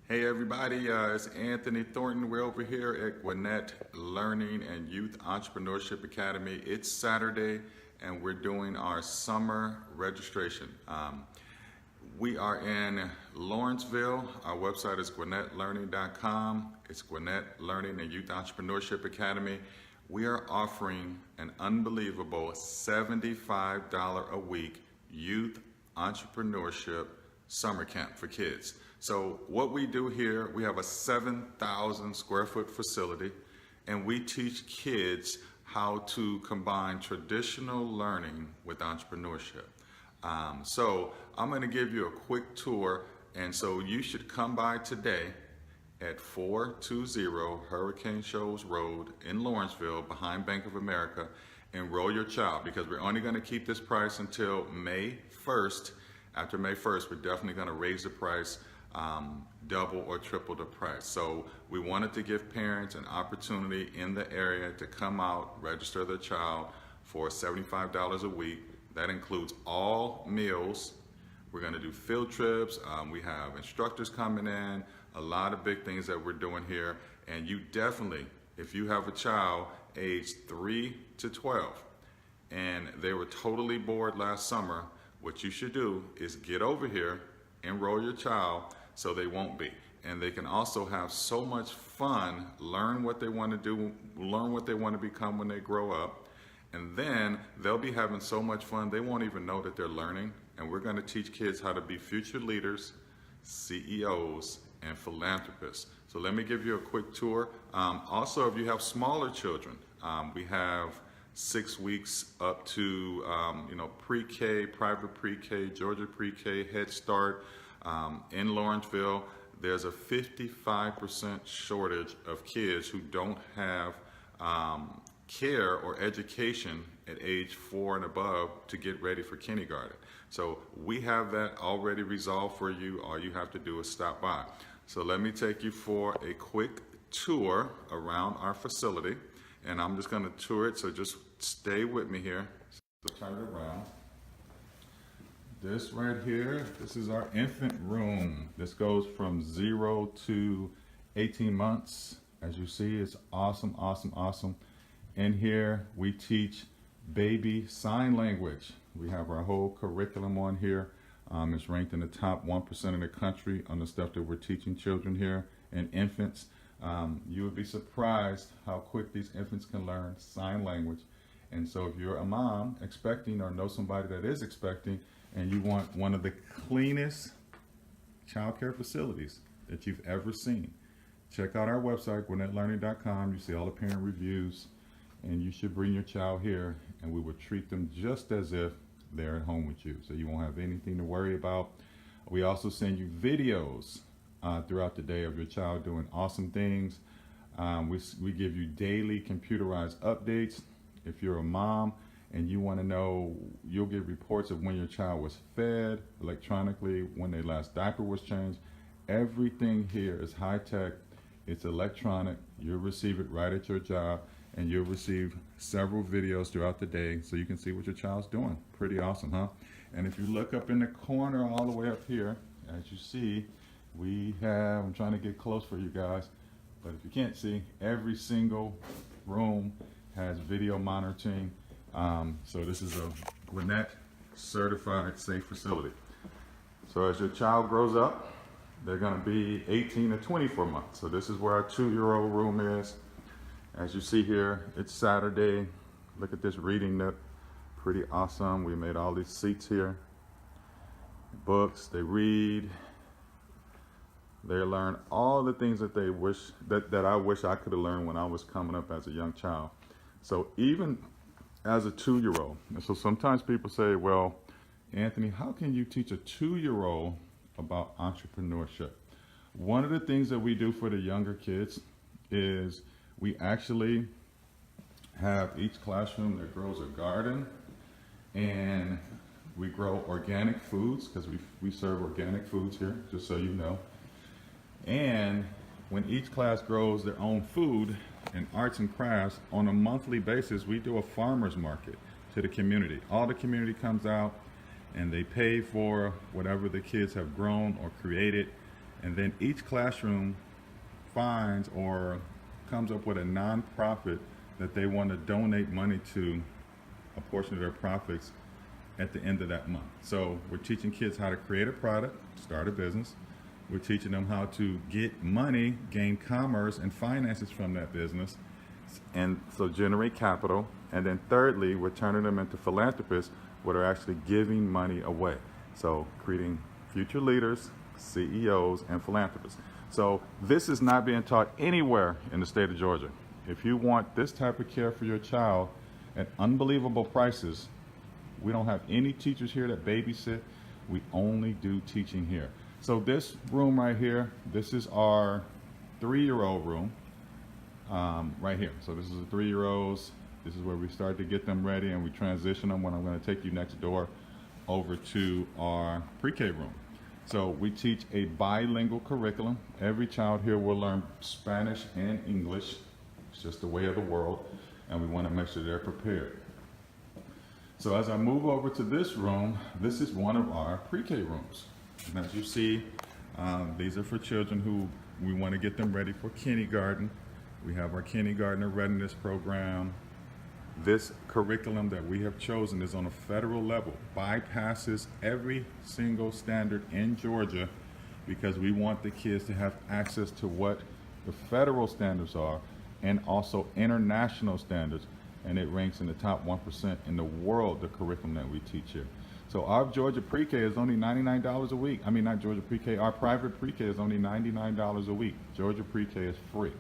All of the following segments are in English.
Hey everybody, it's Anthony Thornton. We're over here at Gwinnett Learning and Youth Entrepreneurship Academy. It's Saturday and we're doing our summer registration. We are in Lawrenceville. Our website is gwinnetlearning.com. It's Gwinnett Learning and Youth Entrepreneurship Academy. We are offering an unbelievable $75 a week youth entrepreneurship summer camp for kids. So what we do here, we have a 7,000 square foot facility and we teach kids how to combine traditional learning with entrepreneurship. So I'm going to give you a quick tour, and so you should come by today at 420 Hurricane Shoals Road in Lawrenceville behind Bank of America. Enroll your child, because we're only going to keep this price until May 1st. After May 1st, we're definitely going to raise the price, double or triple the price. So we wanted to give parents an opportunity in the area to come out, register their child for $75 a week. That includes all meals. We're going to do field trips. We have instructors coming in, a lot of big things that we're doing here. And you definitely, if you have a child aged 3 to 12 and they were totally bored last summer, what you should do is get over here, enroll your child so they won't be. And they can also have so much fun, learn what they want to do, learn what they want to become when they grow up. And then they'll be having so much fun, they won't even know that they're learning. And we're going to teach kids how to be future leaders, CEOs, and philanthropists. So let me give you a quick tour. Also, if you have smaller children, we have 6 weeks up to pre-K, private pre-K, Georgia pre-K, Head Start. In Lawrenceville, there's a 55% shortage of kids who don't have care or education at age 4 and above to get ready for kindergarten. So we have that already resolved for you. All you have to do is stop by. So let me take you for a quick tour around our facility, and I'm just going to tour it, so just stay with me here. So turn it around. This right here, this is our infant room. This goes from 0 to 18 months. As you see, it's awesome, awesome, awesome. In here, we teach baby sign language. We have our whole curriculum on here. It's ranked in the top 1% of the country on the stuff that we're teaching children here and infants. You would be surprised how quick these infants can learn sign language. And so if you're a mom expecting or know somebody that is expecting and you want one of the cleanest childcare facilities that you've ever seen, check out our website, gwinnetlearning.com. You see all the parent reviews, and you should bring your child here and we will treat them just as if they're at home with you. So you won't have anything to worry about. We also send you videos throughout the day of your child doing awesome things. We give you daily computerized updates. If you're a mom and you want to know, you'll get reports of when your child was fed electronically, when their last diaper was changed. Everything here is high tech. It's electronic. You'll receive it right at your job, and you'll receive several videos throughout the day so you can see what your child's doing. Pretty awesome, huh? And if you look up in the corner all the way up here, as you see, we have, I'm trying to get close for you guys, but if you can't see, every single room has video monitoring. So this is a Gwinnett certified safe facility. So as your child grows up, they're gonna be 18 to 24 months. So this is where our 2-year-old room is. As you see here, it's Saturday. Look at this reading nook, pretty awesome. We made all these seats here. Books, they read. They learn all the things that they wish, that I wish I could have learned when I was coming up as a young child. So even as a 2-year-old, and so sometimes people say, well, Anthony, how can you teach a 2-year-old about entrepreneurship? One of the things that we do for the younger kids is we actually have each classroom that grows a garden, and we grow organic foods, because we serve organic foods here, just so you know. And when each class grows their own food and arts and crafts, on a monthly basis, we do a farmer's market to the community. All the community comes out and they pay for whatever the kids have grown or created, And then each classroom finds or comes up with a nonprofit that they want to donate money to, a portion of their profits at the end of that month. So we're teaching kids how to create a product, start a business. We're teaching them how to get money, gain commerce and finances from that business, and so generate capital. And then thirdly, we're turning them into philanthropists where they're actually giving money away. So creating future leaders, CEOs, and philanthropists. So this is not being taught anywhere in the state of Georgia. If you want this type of care for your child at unbelievable prices, we don't have any teachers here that babysit. We only do teaching here. So this room right here, this is our 3-year-old room right here. So this is the 3-year-olds. This is where we start to get them ready, and we transition them when I'm going to take you next door over to our pre-K room. So we teach a bilingual curriculum. Every child here will learn Spanish and English. It's just the way of the world, and we want to make sure they're prepared. So as I move over to this room, this is one of our pre-K rooms. And as you see, these are for children who we want to get them ready for kindergarten. We have our kindergartner readiness program. This curriculum that we have chosen is on a federal level, bypasses every single standard in Georgia, because we want the kids to have access to what the federal standards are and also international standards. And it ranks in the top 1% in the world, the curriculum that we teach here. So our Georgia pre-K is only $99 a week. I mean, not Georgia pre-K, our private pre-K is only $99 a week. Georgia pre-K is free.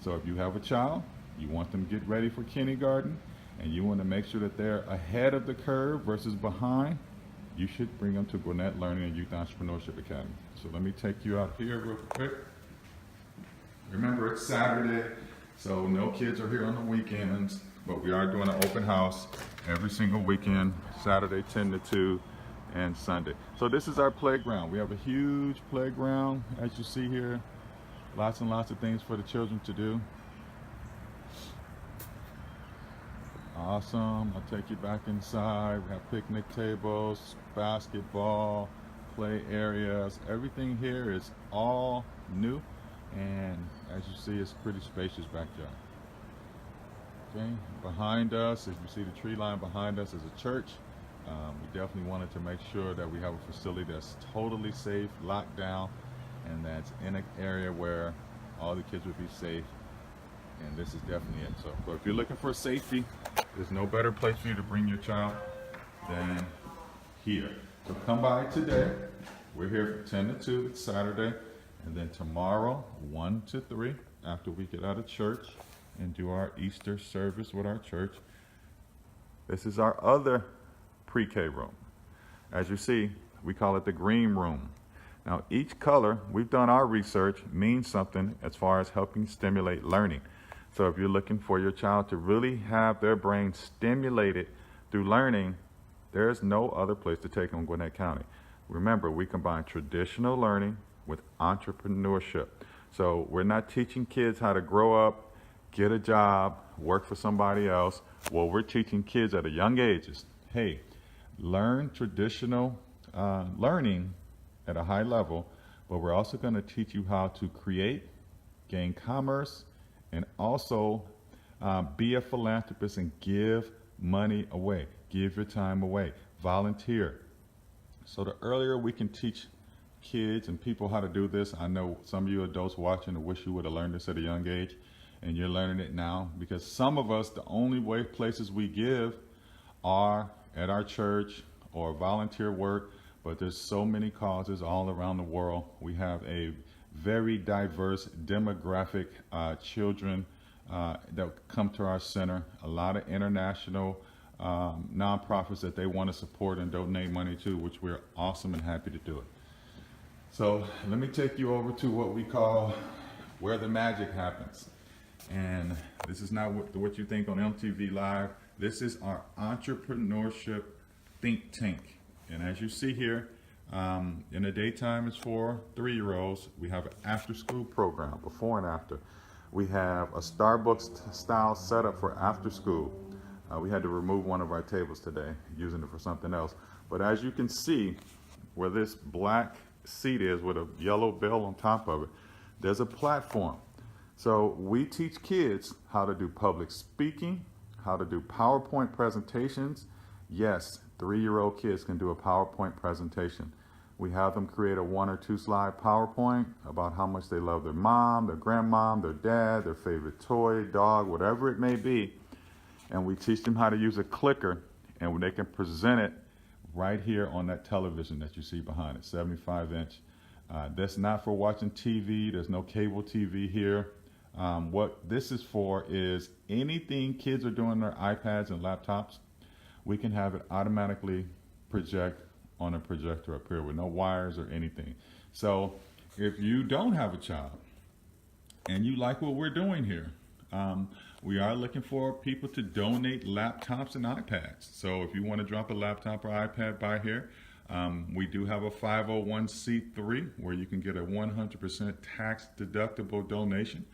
So if you have a child, you want them to get ready for kindergarten, and you want to make sure that they're ahead of the curve versus behind, you should bring them to Gwinnett Learning and Youth Entrepreneurship Academy. So let me take you out here real quick. Remember, it's Saturday, so no kids are here on the weekends, but we are doing an open house every single weekend, Saturday 10 to 2 and Sunday. So this is our playground. We have a huge playground, as you see here. Lots and lots of things for the children to do. Awesome. I'll take you back inside. We have picnic tables, basketball, play areas. Everything here is all new, and as you see, it's a pretty spacious backyard. Okay, behind us, as you see the tree line behind us, is a church. We definitely wanted to make sure that we have a facility that's totally safe, locked down, and that's in an area where all the kids would be safe. And this is definitely it. So if you're looking for safety, there's no better place for you to bring your child than here. So come by today. We're here from 10 to 2, it's Saturday. And then tomorrow, 1 to 3, after we get out of church and do our Easter service with our church. This is our other pre-K room. As you see, we call it the green room. Now, each color, we've done our research, means something as far as helping stimulate learning. So if you're looking for your child to really have their brain stimulated through learning, there's no other place to take them in Gwinnett County. Remember, we combine traditional learning with entrepreneurship. So we're not teaching kids how to grow up, get a job, work for somebody else. What we're teaching kids at a young age is, hey, learn traditional learning at a high level, but we're also going to teach you how to create, gain commerce, and also be a philanthropist and give money away, give your time away, volunteer. So the earlier we can teach kids and people how to do this, I know some of you adults watching and wish you would have learned this at a young age, and you're learning it now, because some of us, the only places we give are at our church or volunteer work, but there's so many causes all around the world. We have a very diverse demographic children that come to our center, a lot of international nonprofits that they want to support and donate money to, which we're awesome and happy to do it. So let me take you over to what we call where the magic happens. And this is not what you think on MTV Live. This is our entrepreneurship think tank. And as you see here, in the daytime it's for 3-year-olds. We have an after-school program, before and after. We have a Starbucks style setup for after school. We had to remove one of our tables today, using it for something else. But as you can see, where this black seat is with a yellow bell on top of it, there's a platform. So we teach kids how to do public speaking, how to do PowerPoint presentations. Yes, 3-year-old kids can do a PowerPoint presentation. We have them create a 1 or 2 slide PowerPoint about how much they love their mom, their grandmom, their dad, their favorite toy, dog, whatever it may be. And we teach them how to use a clicker, and they can present it right here on that television that you see behind it, 75-inch. That's not for watching TV. There's no cable TV here. What this is for is anything kids are doing on their iPads and laptops, we can have it automatically project on a projector up here with no wires or anything. So if you don't have a child and you like what we're doing here, we are looking for people to donate laptops and iPads. So if you want to drop a laptop or iPad by here, we do have a 501c3 where you can get a 100% tax deductible donation.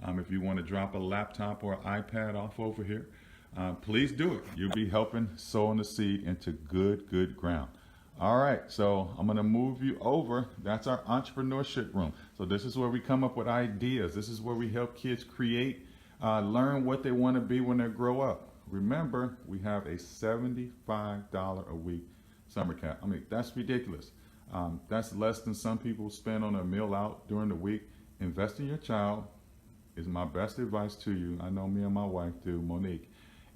If you want to drop a laptop or iPad off over here, please do it. You'll be helping sowing the seed into good ground. All right, so I'm going to move you over. That's our entrepreneurship room. So this is where we come up with ideas. This is where we help kids create, learn what they want to be when they grow up. Remember, we have a $75 a week summer camp. I mean, that's ridiculous. That's less than some people spend on a meal out during the week. Invest in your child is my best advice to you. I know me and my wife do, Monique.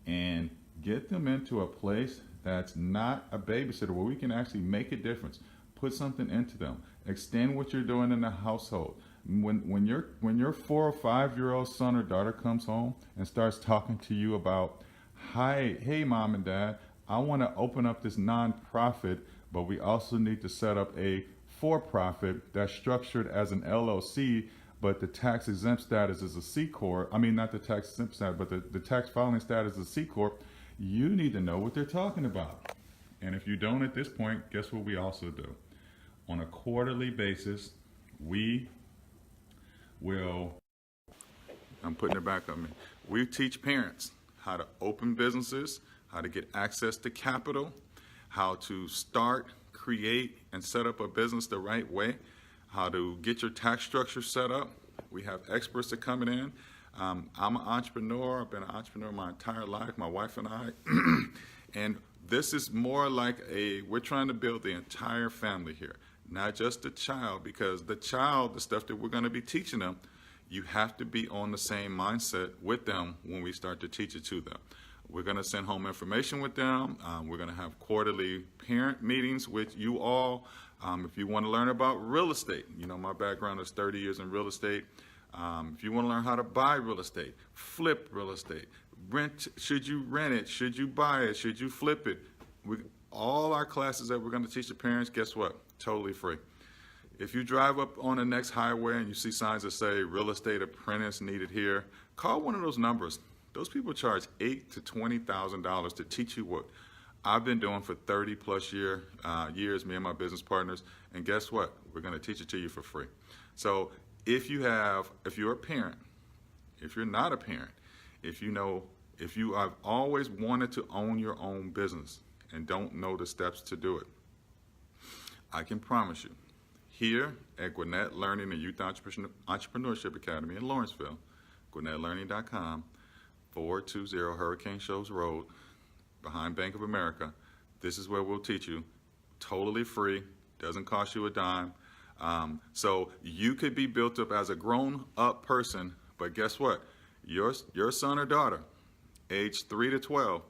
And get them into a place that's not a babysitter, where we can actually make a difference. Put something into them. Extend what you're doing in the household. When your 4 or 5-year-old son or daughter comes home and starts talking to you about, hey mom and dad, I want to open up this nonprofit, but we also need to set up a for-profit that's structured as an LLC, but the tax exempt status is a C Corp. I mean, not the tax exempt status, but the tax filing status is a C Corp. You need to know what they're talking about. And if you don't at this point, guess what we also do? On a quarterly basis, we will, I'm putting it back on me. We teach parents how to open businesses, how to get access to capital, how to start, create, and set up a business the right way, how to get your tax structure set up. We have experts that are coming in. I'm an entrepreneur. I've been an entrepreneur my entire life, my wife and I. And this is more like we're trying to build the entire family here, not just the child, because the stuff that we're going to be teaching them, you have to be on the same mindset with them when we start to teach it to them. We're going to send home information with them. We're going to have quarterly parent meetings with you all. If you want to learn about real estate, you know, my background is 30 years in real estate. If you want to learn how to buy real estate, flip real estate, rent, should you rent it, should you buy it, should you flip it, all our classes that we're going to teach the parents, guess what? Totally free. If you drive up on the next highway and you see signs that say real estate apprentice needed here, call one of those numbers. Those people charge $8,000 to $20,000 to teach you what I've been doing for 30 plus years, me and my business partners. And guess what? We're going to teach it to you for free. So if you're a parent, if you're not a parent, if you have always wanted to own your own business and don't know the steps to do it, I can promise you, here at Gwinnett Learning and Youth Entrepreneurship Academy in Lawrenceville, GwinnettLearning.com, 420 Hurricane Shoals Road, behind Bank of America. This is where we'll teach you, totally free, doesn't cost you a dime. So you could be built up as a grown-up person, but guess what? Your son or daughter, age 3 to 12,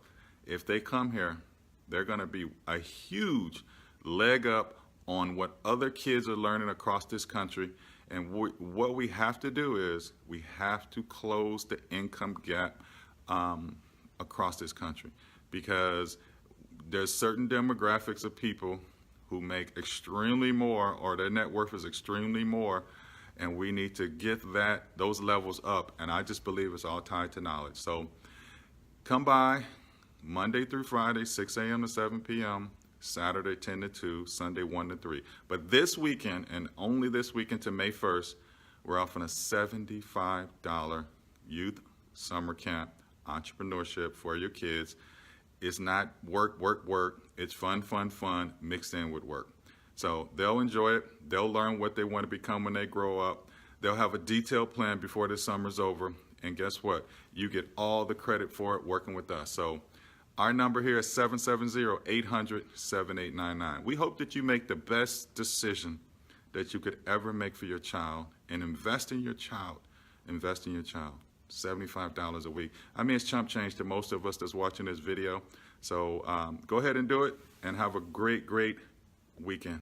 if they come here, they're going to be a huge leg up on what other kids are learning across this country. And what we have to do is we have to close the income gap across this country, because there's certain demographics of people who make extremely more, or their net worth is extremely more, and we need to get those levels up. And I just believe it's all tied to knowledge. So come by Monday through Friday, 6 a.m. to 7 p.m., Saturday 10 to 2, Sunday 1 to 3. But this weekend, and only this weekend to May 1st, we're offering a $75 youth summer camp entrepreneurship for your kids. It's not work. It's fun mixed in with work. So they'll enjoy it. They'll learn what they want to become when they grow up. They'll have a detailed plan before the summer's over. And guess what? You get all the credit for it working with us. So our number here is 770-800-7899. We hope that you make the best decision that you could ever make for your child, and invest in your child. Invest in your child. $75 a week. I mean, it's chump change to most of us that's watching this video. So go ahead and do it, and have a great, great weekend.